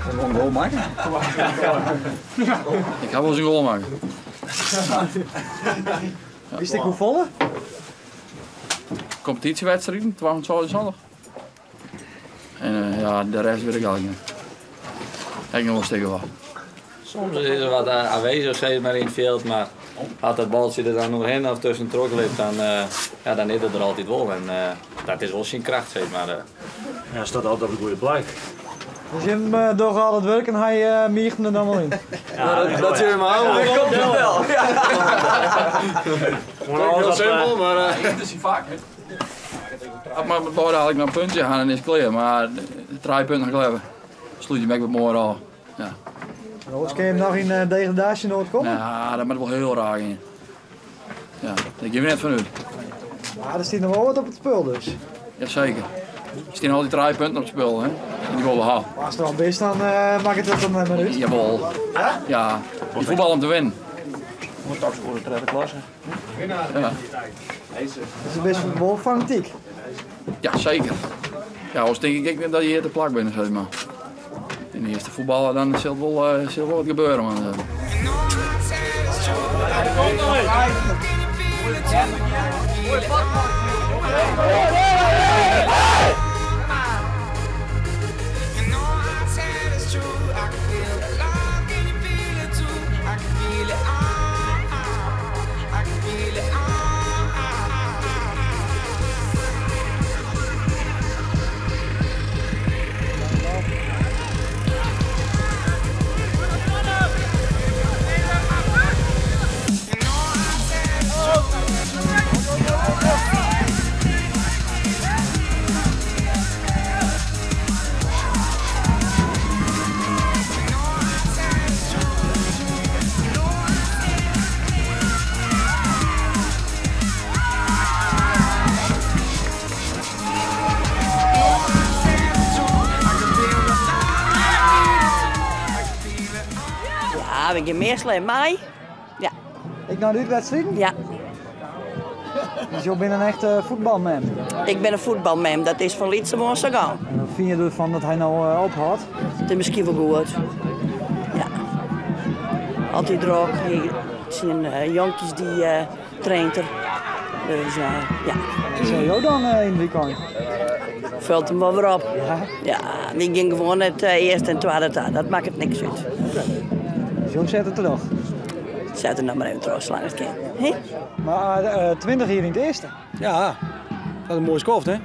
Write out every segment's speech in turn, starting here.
Gewoon een goal maken. Ik ga wel eens een goal maken. Wist ik hoe volle? Competitiewedstrijden, 12 zondag. En ja, de rest weet ik eigenlijk niet. Ik nog wel steken wat. Soms is er wat aanwezig zeg maar in het veld, maar als dat baltje er dan nog in of tussen trok ligt, dan is het er altijd wel. En dat is wel zijn kracht, zeg maar. Hij staat altijd op de goede plek. Dus je hem door al het werk en hij miert hem er dan wel in. Ja, dat zie je maar houden. Dat komt wel. Heel simpel, maar... Dat is hij vaak, hè. Als maar met borden eigenlijk naar een puntje gaan en is het klaar, maar de 3 punten geleverd. Sluit je met wat mooi al. Ja. Anders kun je hem nog in degradatie nooit komen? Ja, dat moet wel heel raar in. Ja, daar geef je net van uit. Maar er zit nog wel wat op het spel dus. Jazeker. Er staan altijd 3 punten op het spel, hè. En die willen we halen. Maar als het wel best, dan maakt het wel maar uit. Jawel. Ja, die voetbal om te winnen. Moet straks voor de derde klasse. Ja. Dat is best wel fanatiek. Ja, zeker. Ja, als denk ik dat je hier te plak bent, zeg maar. In de eerste voetballen dan zal wel wat gebeuren. Man. Ja, we gaan meestal in mei. Ja. Ik naar de uitwedstrijden? Ja. Dus je bent een echte voetbalman. Ik ben een voetbalmem, dat is van Lietse gaan. En wat vind je ervan dat hij nou ophoudt? Het is misschien wel goed. Ja. Altijd druk. Het zijn jonkies die traint er. Dus ja. Zeg jou dan in het weekend? Vult hem wel weer op. Ja. Ja, we gaan gewoon het eerste en tweede taal. Dat maakt het niks uit. Zo zet het er nog. Zet er nou maar even trouwens, slaan het kind. Hey? Maar 20 hier in het eerste. Ja, dat is een mooie skoft, hè?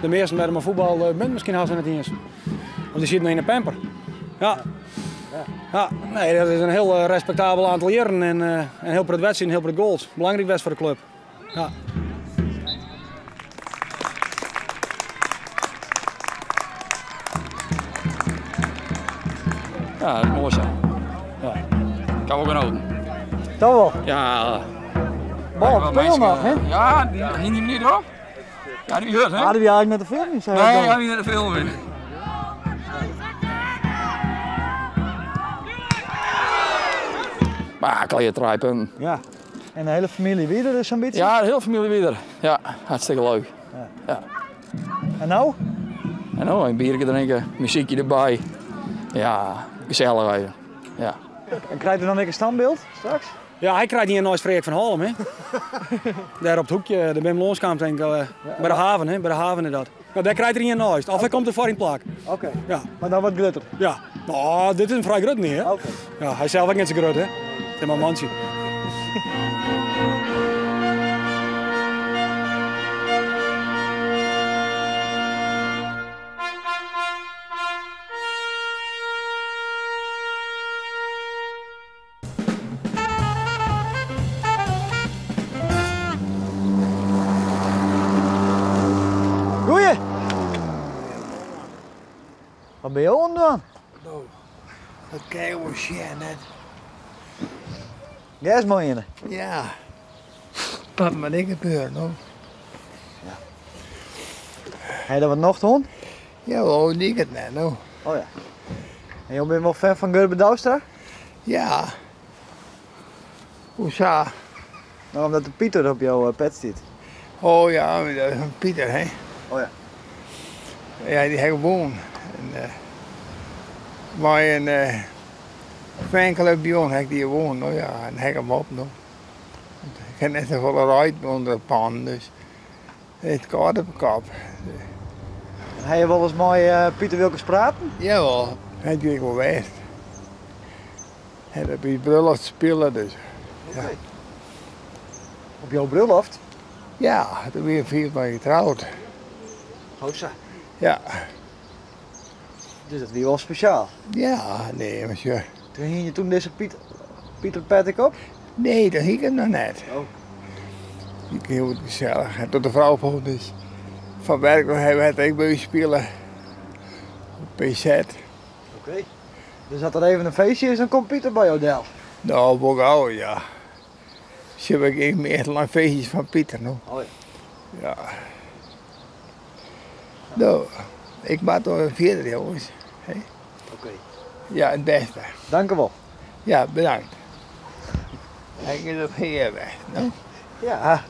De meesten met mijn voetbal bent misschien haast het niet eens. Want die zitten nog in de pamper. Ja. Ja, nee, dat is een heel respectabel aantal jaren en heel voor het wedstrijd en heel voor de goals. Belangrijk best voor de club. Ja. Ja, dat is mooi zo. Ja. Kan ook genoten. Dat wel. Ja. Bal, speel nog, hè? Ja, die ging niet meer hoor. Ja, die hurt, hè? Hadden we eigenlijk met de film niet? Nee, ja, niet met de film in. Maar kan je 3 punten. Ja. En de hele familie weer dus zo'n beetje? Ja, de hele familie weer. Ja, hartstikke leuk. Ja. En nou? En nou, een biertje drinken, muziekje erbij. Ja, gezellig even. Ja. En krijg je dan een standbeeld straks? Ja, hij krijgt niet een nice Freek van Halm, hè? Daar op het hoekje, de Bim Loonskamp, denk ik, bij de haven, hè? Bij de haven inderdaad. Nou, daar krijgt hij niet een nice. Of hij komt er voor in plak. Oké. Ja. Maar dan wat glitter? Ja. Nou, dit is een vrij groot niet, hè? Oké. Ja, hij is zelf ook niet zo groot, hè? Het is maar een mansje. Goeie! Wat ben je aan doen? Nou, dat krijgen we shit net. Jij is mooi in. Ja. Wat moet ik gebeuren, hoor? Heb je dat wat nog te doen? Ja, hoe dik het net, nou? Oh ja. En je bent wel fan van Gerbe Douwstra? Ja. Hoezo? Nou, omdat de Pieter op jouw pet zit. Oh ja, dat is een Pieter, hè? Oh ja. Ja, die heeft gewoon. En, Maar een fanclub bij ons heb ik die gewoon, nou ja, en heb ik hem op nog. Ik heb net zoveel rijden onder de pan, dus het gaat op de kop. Heb je wel eens met Pieter Wilkens praten? Jawel, het is wel best. En dat is bruiloft spelen dus. Op jouw bruiloft? Ja, toen ben je 4 jaar getrouwd. Hossa. Ja. Dus dat weer wel speciaal. Ja, nee, monsieur. Toen hing je toen deze Pieter Patrick op? Nee, dat ging ik nog net. Oh. Ik heel gezellig. En tot de vrouw vond dus van werk hebben we het bij spelen. Op PZ. Oké. Dus dat er even een feestje is, dan komt Pieter bij jou del. Nou, ook al, ja. Ze hebben geen meer lang feestjes van Pieter nog. Oh ja. Ja. Nou, ik maak toch een verder, jongens. Hey. Oké. Ja, het beste. Dank u wel. Ja, bedankt. Ik is op hier weg. Nou. Ja.